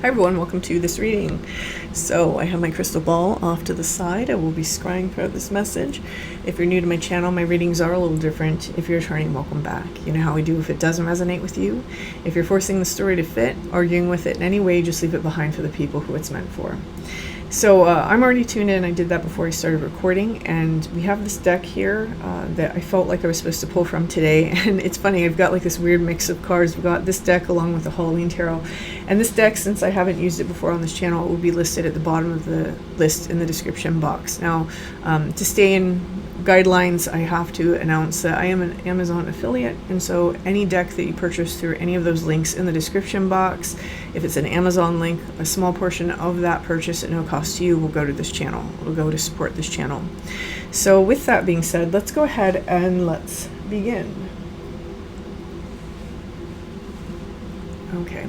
Hi everyone, welcome to this reading. So I have my crystal ball off to the side. I will be scrying throughout this message. If you're new to my channel, my readings are a little different. If you're returning, welcome back. You know how we do if it doesn't resonate with you. If you're forcing the story to fit, arguing with it in any way, just leave it behind for the people who it's meant for. So I'm already tuned in. I did that before I started recording, and we have this deck here that I felt like I was supposed to pull from today. And it's funny, I've got like this weird mix of cards. We've got this deck along with the Halloween Tarot, and this deck, since I haven't used it before on this channel, it will be listed at the bottom of the list in the description box. Now, to stay in guidelines, I have to announce that I am an Amazon affiliate, and so any deck that you purchase through any of those links in the description box, if it's an Amazon link, a small portion of that purchase at no cost to you will go to this channel. It will go to support this channel. So with that being said, let's go ahead and let's begin. Okay.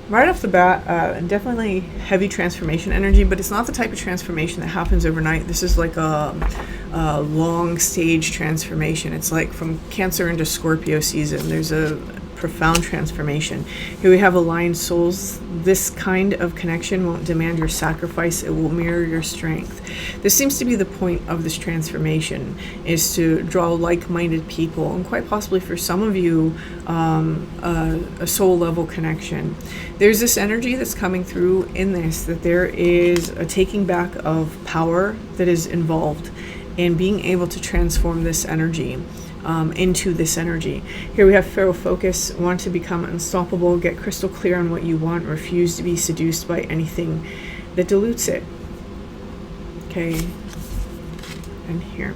Right off the bat, definitely heavy transformation energy, but it's not the type of transformation that happens overnight. This is like a long stage transformation. It's like from Cancer into Scorpio season. There's a profound transformation. Here we have aligned souls. This kind of connection won't demand your sacrifice. It will mirror your strength. This seems to be the point of this transformation, is to draw like-minded people, and quite possibly for some of you, a soul level connection. There's this energy that's coming through in this, that there is a taking back of power that is involved in being able to transform this energy into this energy. Here we have Pharaoh focus, want to become unstoppable, get crystal clear on what you want, refuse to be seduced by anything that dilutes it. Okay, and here.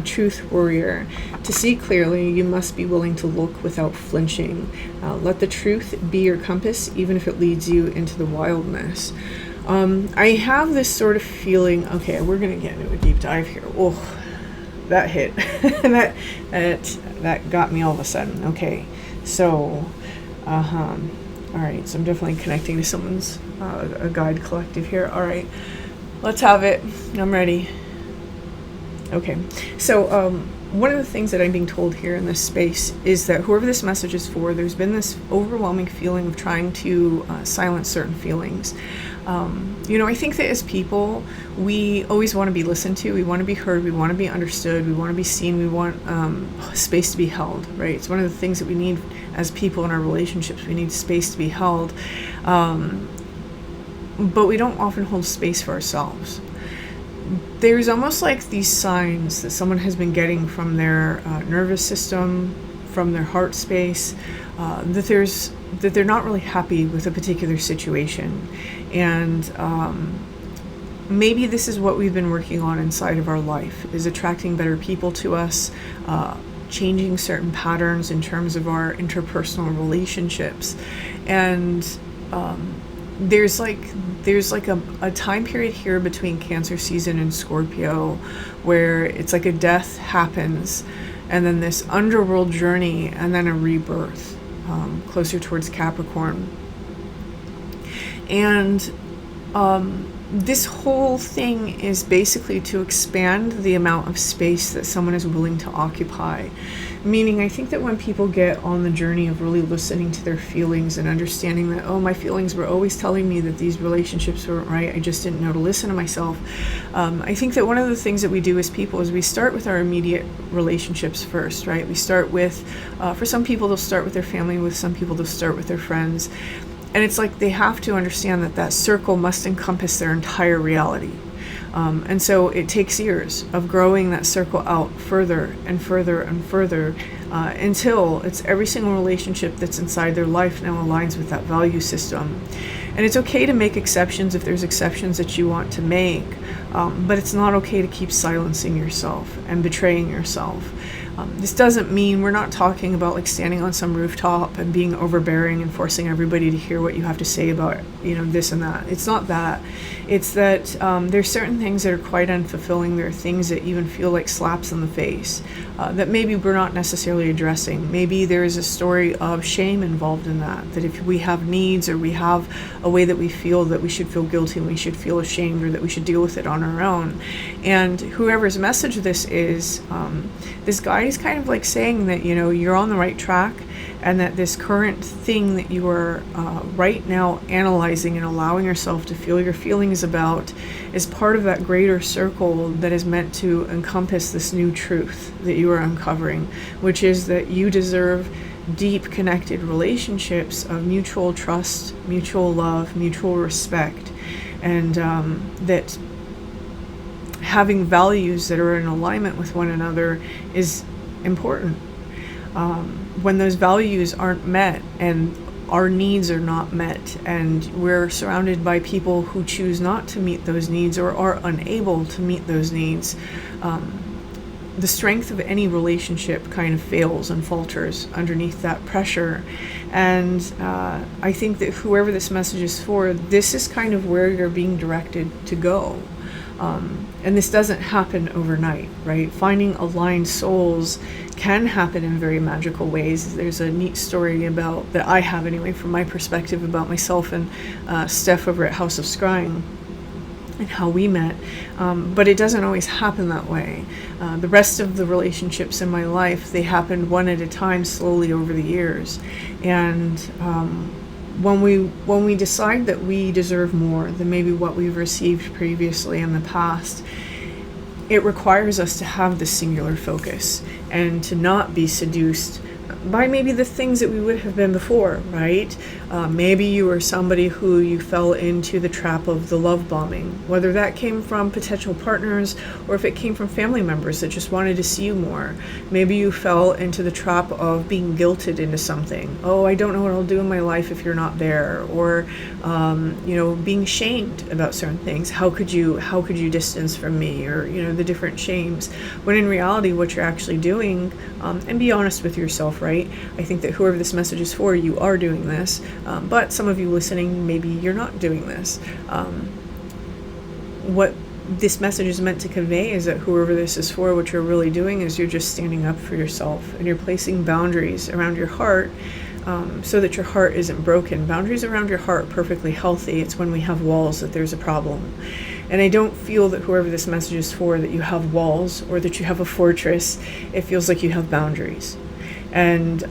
Truth warrior. To see clearly, you must be willing to look without flinching. Let the truth be your compass, even if it leads you into the wildness. I have this sort of feeling, okay, we're going to get into a deep dive here. Oh, that hit. that got me all of a sudden. Okay, so, all right, so I'm definitely connecting to someone's, a guide collective here. All right, let's have it. I'm ready. Okay, so one of the things that I'm being told here in this space is that whoever this message is for, there's been this overwhelming feeling of trying to silence certain feelings. You know, I think that as people, we always want to be listened to, we want to be heard, we want to be understood, we want to be seen, we want space to be held, right? It's one of the things that we need as people in our relationships. We need space to be held, but we don't often hold space for ourselves. There's almost like these signs that someone has been getting from their nervous system, from their heart space, that they're not really happy with a particular situation. And maybe this is what we've been working on inside of our life, is attracting better people to us, changing certain patterns in terms of our interpersonal relationships. And there's like a time period here between Cancer season and Scorpio where it's like a death happens, and then this underworld journey, and then a rebirth closer towards Capricorn. And this whole thing is basically to expand the amount of space that someone is willing to occupy. Meaning, I think that when people get on the journey of really listening to their feelings and understanding that, oh, my feelings were always telling me that these relationships weren't right, I just didn't know to listen to myself. I think that one of the things that we do as people is we start with our immediate relationships first, right? We start with, for some people, they'll start with their family, with some people, they'll start with their friends. And it's like they have to understand that that circle must encompass their entire reality. And so it takes years of growing that circle out further and further and further until it's every single relationship that's inside their life now aligns with that value system. And it's okay to make exceptions if there's exceptions that you want to make, but it's not okay to keep silencing yourself and betraying yourself. This doesn't mean, we're not talking about like standing on some rooftop and being overbearing and forcing everybody to hear what you have to say about, you know, this and that. It's not that. It's that there's certain things that are quite unfulfilling. There are things that even feel like slaps in the face that maybe we're not necessarily addressing. Maybe there is a story of shame involved in that, that if we have needs or we have a way that we feel that we should feel guilty and we should feel ashamed or that we should deal with it on our own. And whoever's message this is, this guy guide is kind of like saying that, you know, you're on the right track, and that this current thing that you are right now analyzing and allowing yourself to feel your feelings about is part of that greater circle that is meant to encompass this new truth that you are uncovering, which is that you deserve deep connected relationships of mutual trust, mutual love, mutual respect, and that having values that are in alignment with one another is important. When those values aren't met and our needs are not met, and we're surrounded by people who choose not to meet those needs or are unable to meet those needs, the strength of any relationship kind of fails and falters underneath that pressure. And I think that whoever this message is for, this is kind of where you're being directed to go. And this doesn't happen overnight, right? Finding aligned souls can happen in very magical ways. There's a neat story about, that I have anyway, from my perspective, about myself and Steph over at House of Scrying and how we met. But it doesn't always happen that way. The rest of the relationships in my life, they happened one at a time, slowly over the years. And when we decide that we deserve more than maybe what we've received previously in the past, it requires us to have this singular focus and to not be seduced by maybe the things that we would have been before, right? Maybe you were somebody who you fell into the trap of the love bombing, whether that came from potential partners or if it came from family members that just wanted to see you more. Maybe you fell into the trap of being guilted into something. Oh, I don't know what I'll do in my life if you're not there. Or, you know, being shamed about certain things. How could you distance from me? Or, you know, the different shames. When in reality, what you're actually doing, and be honest with yourself, right? I think that whoever this message is for, you are doing this. But some of you listening, maybe you're not doing this. What this message is meant to convey is that whoever this is for, what you're really doing is you're just standing up for yourself, and you're placing boundaries around your heart, so that your heart isn't broken. Boundaries around your heart are perfectly healthy. It's when we have walls that there's a problem. And I don't feel that whoever this message is for, that you have walls or that you have a fortress. It feels like you have boundaries. And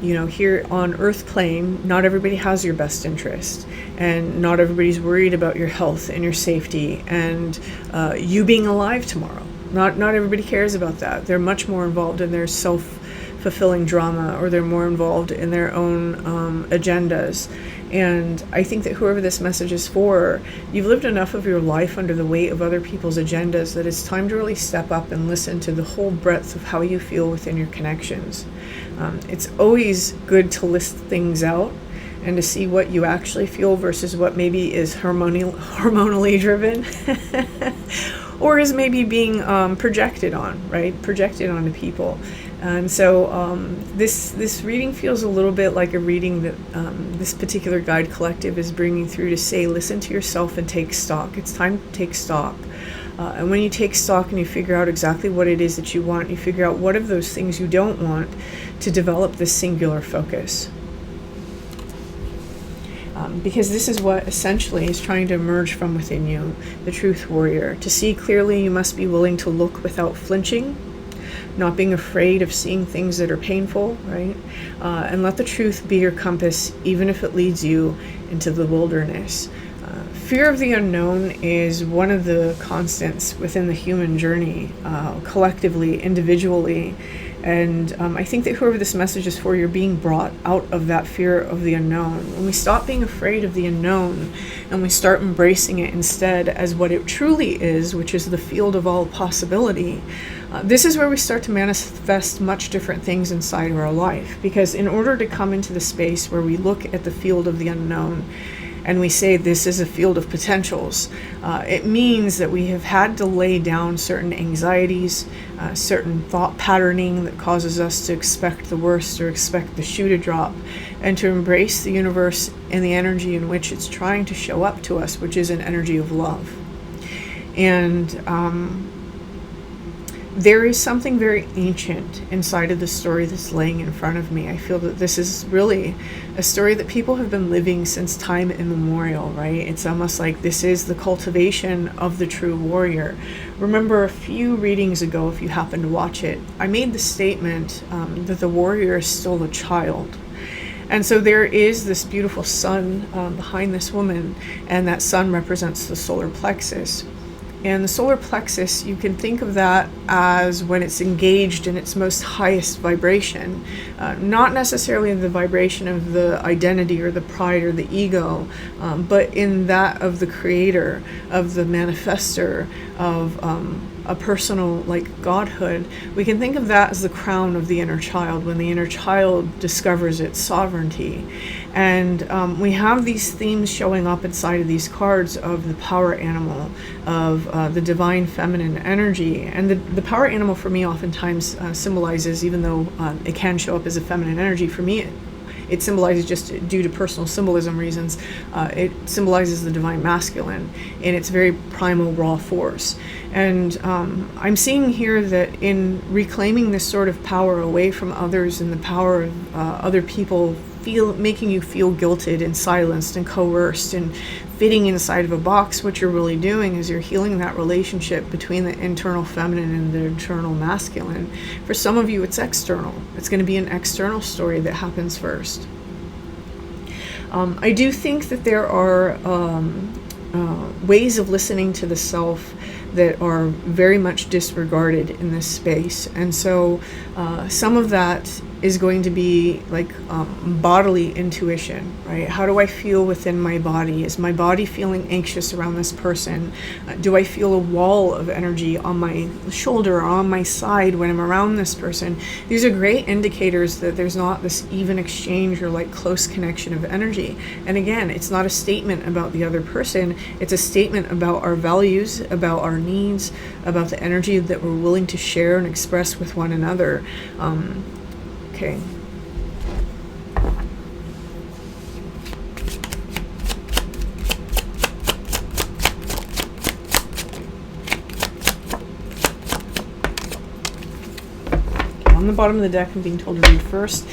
you know, here on Earth plane, not everybody has your best interest, and not everybody's worried about your health and your safety and you being alive tomorrow. Not everybody cares about that. They're much more involved in their self-fulfilling drama, or they're more involved in their own agendas. And I think that whoever this message is for, you've lived enough of your life under the weight of other people's agendas that it's time to really step up and listen to the whole breadth of how you feel within your connections. It's always good to list things out and to see what you actually feel versus what maybe is hormonally driven or is maybe being projected on, right? Projected onto people. And so this reading feels a little bit like a reading that this particular guide collective is bringing through to say, listen to yourself and take stock. It's time to take stock. And when you take stock and you figure out exactly what it is that you want, you figure out what of those things you don't want, to develop this singular focus. Because this is what essentially is trying to emerge from within you, the truth warrior. To see clearly, you must be willing to look without flinching, not being afraid of seeing things that are painful, right? And let the truth be your compass, even if it leads you into the wilderness. Fear of the unknown is one of the constants within the human journey, collectively, individually. And I think that whoever this message is for, you're being brought out of that fear of the unknown. When we stop being afraid of the unknown and we start embracing it instead as what it truly is, which is the field of all possibility, this is where we start to manifest much different things inside of our life. Because in order to come into the space where we look at the field of the unknown and we say this is a field of potentials, it means that we have had to lay down certain anxieties, certain thought patterning that causes us to expect the worst or expect the shoe to drop, and to embrace the universe and the energy in which it's trying to show up to us, which is an energy of love. And there is something very ancient inside of the story that's laying in front of me. I feel that this is really a story that people have been living since time immemorial, right? It's almost like this is the cultivation of the true warrior. Remember a few readings ago, if you happen to watch it, I made the statement that the warrior is still a child. And so there is this beautiful sun behind this woman, and that sun represents the solar plexus. And the solar plexus, you can think of that as when it's engaged in its most highest vibration, not necessarily the vibration of the identity or the pride or the ego, but in that of the creator, of the manifester, of a personal like godhood. We can think of that as the crown of the inner child, when the inner child discovers its sovereignty. And we have these themes showing up inside of these cards of the power animal, of the divine feminine energy. And the power animal for me oftentimes symbolizes, even though it can show up as a feminine energy, for me it symbolizes, just due to personal symbolism reasons, it symbolizes the divine masculine in its very primal raw force. And I'm seeing here that in reclaiming this sort of power away from others and the power of other people making you feel guilted and silenced and coerced and fitting inside of a box, what you're really doing is you're healing that relationship between the internal feminine and the internal masculine. For some of you, it's external. It's going to be an external story that happens first. I do think that there are ways of listening to the self that are very much disregarded in this space. And so some of that is going to be like bodily intuition, right? How do I feel within my body? Is my body feeling anxious around this person? Do I feel a wall of energy on my shoulder or on my side when I'm around this person? These are great indicators that there's not this even exchange or like close connection of energy. And again, it's not a statement about the other person. It's a statement about our values, about our needs, about the energy that we're willing to share and express with one another. Okay. On the bottom of the deck, I'm being told to read first.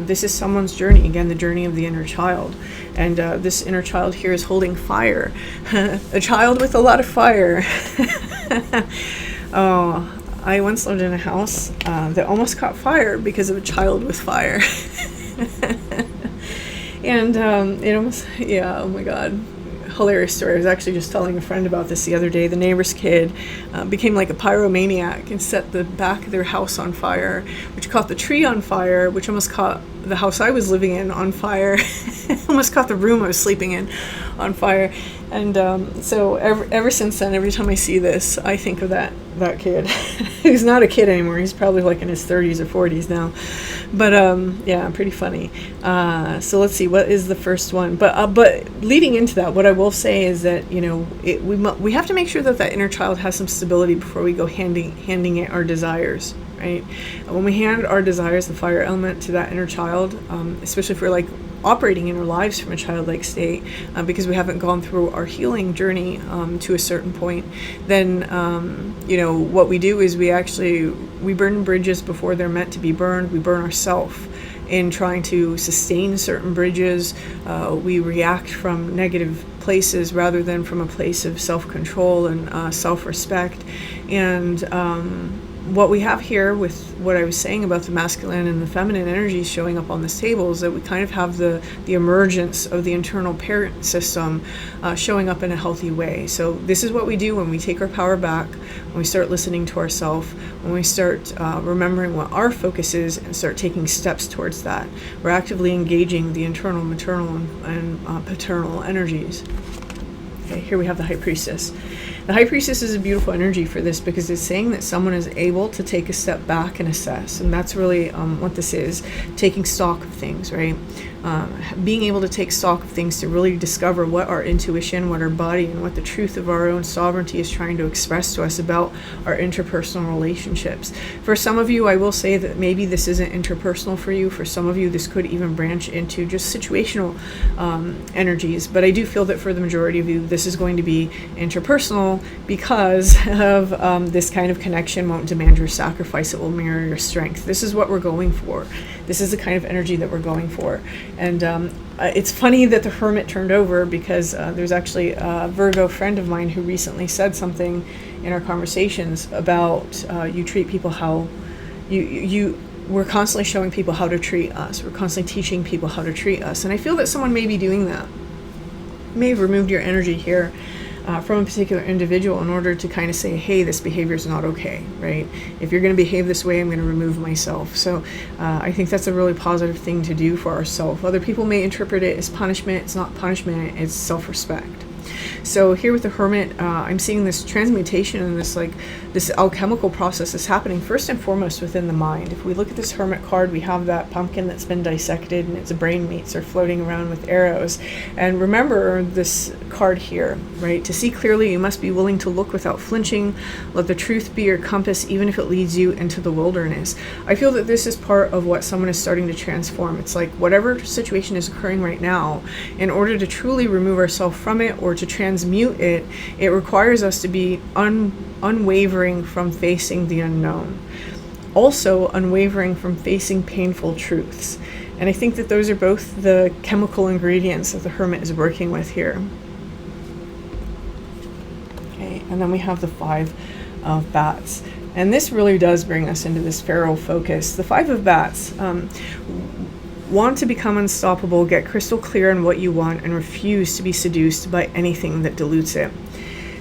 This is someone's journey, again, the journey of the inner child. And this inner child here is holding fire. A child with a lot of fire. Oh, I once lived in a house that almost caught fire because of a child with fire. And it almost, yeah, oh my God. Hilarious story. I was actually just telling a friend about this the other day. The neighbor's kid became like a pyromaniac and set the back of their house on fire, which caught the tree on fire, which almost caught the house I was living in on fire. Almost caught the room I was sleeping in on fire. And so ever since then, every time I see this, I think of that kid. He's not a kid anymore. He's probably like in his 30s or 40s now. But yeah, pretty funny. So let's see, what is the first one? But leading into that, what I will say is that, you know, we have to make sure that that inner child has some stability before we go handing it our desires. Right? When we hand our desires, the fire element, to that inner child, especially if we're like operating in our lives from a childlike state, because we haven't gone through our healing journey to a certain point, then you know, what we do is we burn bridges before they're meant to be burned. We burn ourselves in trying to sustain certain bridges. We react from negative places rather than from a place of self-control and self-respect. And what we have here with what I was saying about the masculine and the feminine energies showing up on this table is that we kind of have the emergence of the internal parent system showing up in a healthy way. So this is what we do when we take our power back, when we start listening to ourselves, when we start remembering what our focus is and start taking steps towards that. We're actively engaging the internal, maternal, and paternal energies. Okay, here we have the High Priestess. The High Priestess is a beautiful energy for this because it's saying that someone is able to take a step back and assess. And that's really what this is, taking stock of things, right? being able to take stock of things to really discover what our intuition, what our body, and what the truth of our own sovereignty is trying to express to us about our interpersonal relationships. For some of you, I will say that maybe this isn't interpersonal for you. For some of you, this could even branch into just situational energies. But I do feel that for the majority of you, this is going to be interpersonal because of this kind of connection won't demand your sacrifice. It will mirror your strength. This is what we're going for. This is the kind of energy that we're going for. And it's funny that the Hermit turned over because there's actually a Virgo friend of mine who recently said something in our conversations about you treat people how we're constantly showing people how to treat us. We're constantly teaching people how to treat us. And I feel that someone may be doing that. May have removed your energy here from a particular individual in order to kind of say, hey, this behavior is not okay, right? If you're going to behave this way, I'm going to remove myself. So I think that's a really positive thing to do for ourselves. Other people may interpret it as punishment. It's not punishment, it's self-respect. So here with the Hermit, I'm seeing this transmutation and this alchemical process is happening first and foremost within the mind. If we look at this Hermit card, we have that pumpkin that's been dissected and its brain meats are floating around with arrows. And remember this card here, right? To see clearly, you must be willing to look without flinching. Let the truth be your compass, even if it leads you into the wilderness. I feel that this is part of what someone is starting to transform. It's like whatever situation is occurring right now, in order to truly remove ourselves from it or to transmute it, it requires us to be unwavering from facing the unknown. Also unwavering from facing painful truths. And I think that those are both the chemical ingredients that the Hermit is working with here. Okay, and then we have the Five of Bats. And this really does bring us into this Pharaoh focus. The Five of Bats want to become unstoppable, get crystal clear on what you want, and refuse to be seduced by anything that dilutes it.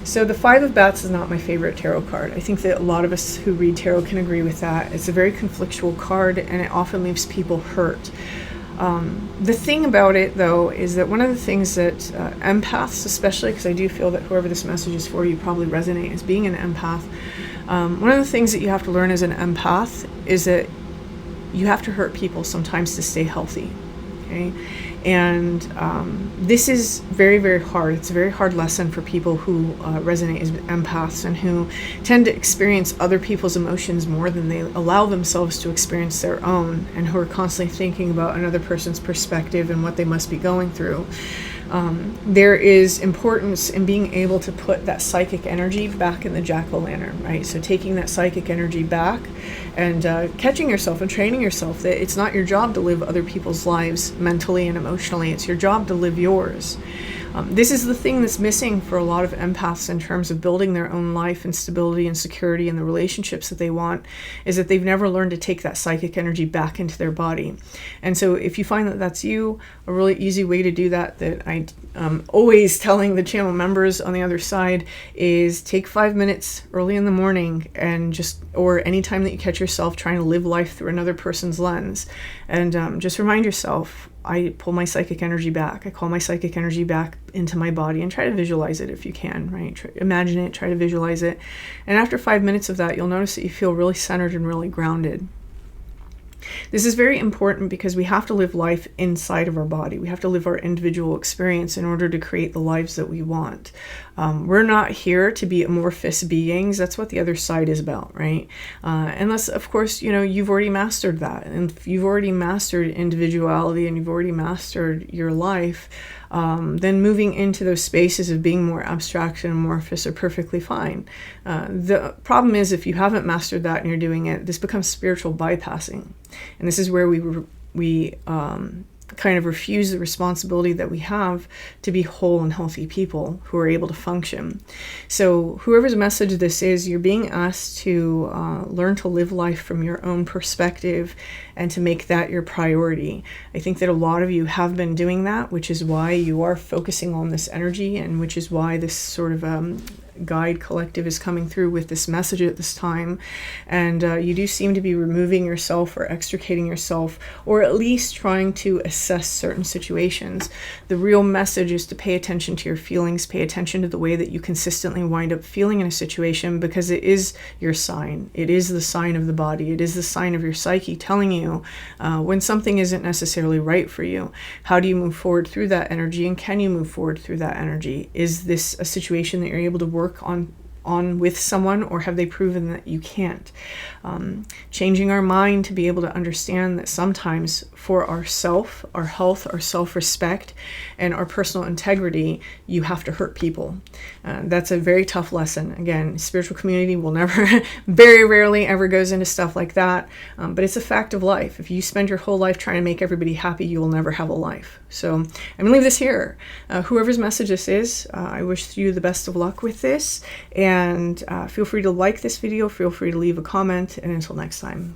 So the Five of Bats is not my favorite tarot card. I think that a lot of us who read tarot can agree with that. It's a very conflictual card, and it often leaves people hurt. The thing about it, though, is that one of the things that empaths, especially, because I do feel that whoever this message is for, you probably resonate as being an empath. One of the things that you have to learn as an empath is that you have to hurt people sometimes to stay healthy. Okay? And this is very, very hard. It's a very hard lesson for people who resonate as empaths and who tend to experience other people's emotions more than they allow themselves to experience their own, and who are constantly thinking about another person's perspective and what they must be going through. There is importance in being able to put that psychic energy back in the jack-o'-lantern, right? So taking that psychic energy back and catching yourself and training yourself that it's not your job to live other people's lives mentally and emotionally. It's your job to live yours. This is the thing that's missing for a lot of empaths in terms of building their own life and stability and security and the relationships that they want, is that they've never learned to take that psychic energy back into their body. And so if you find that that's you, a really easy way to do that I'm always telling the channel members on the other side is take 5 minutes early in the morning and or anytime that you catch yourself trying to live life through another person's lens, and just remind yourself, I pull my psychic energy back. I call my psychic energy back into my body, and try to visualize it if you can, right? Imagine it, try to visualize it. And after 5 minutes of that, you'll notice that you feel really centered and really grounded. This is very important because we have to live life inside of our body. We have to live our individual experience in order to create the lives that we want. We're not here to be amorphous beings. That's what the other side is about, right? Unless, of course, you've already mastered that. And if you've already mastered individuality and you've already mastered your life, then moving into those spaces of being more abstract and amorphous are perfectly fine. The problem is if you haven't mastered that and you're doing it, this becomes spiritual bypassing. And this is where we kind of refuse the responsibility that we have to be whole and healthy people who are able to function. So whoever's message this is, you're being asked to learn to live life from your own perspective and to make that your priority. I think that a lot of you have been doing that, which is why you are focusing on this energy, and which is why this sort of guide collective is coming through with this message at this time. And you do seem to be removing yourself or extricating yourself, or at least trying to assess certain situations. The real message is to pay attention to your feelings, pay attention to the way that you consistently wind up feeling in a situation, because it is your sign. It is the sign of the body. It is the sign of your psyche telling you when something isn't necessarily right for you. How do you move forward through that energy, and can you move forward through that energy? Is this a situation that you're able to work on with someone, or have they proven that you can't? Changing our mind to be able to understand that sometimes for ourself, our health, our self-respect, and our personal integrity, you have to hurt people. That's a very tough lesson. Again, spiritual community will never, very rarely ever goes into stuff like that, but it's a fact of life. If you spend your whole life trying to make everybody happy, you will never have a life. So I'm going to leave this here. Whoever's message this is, I wish you the best of luck with this, and feel free to like this video, feel free to leave a comment, and until next time.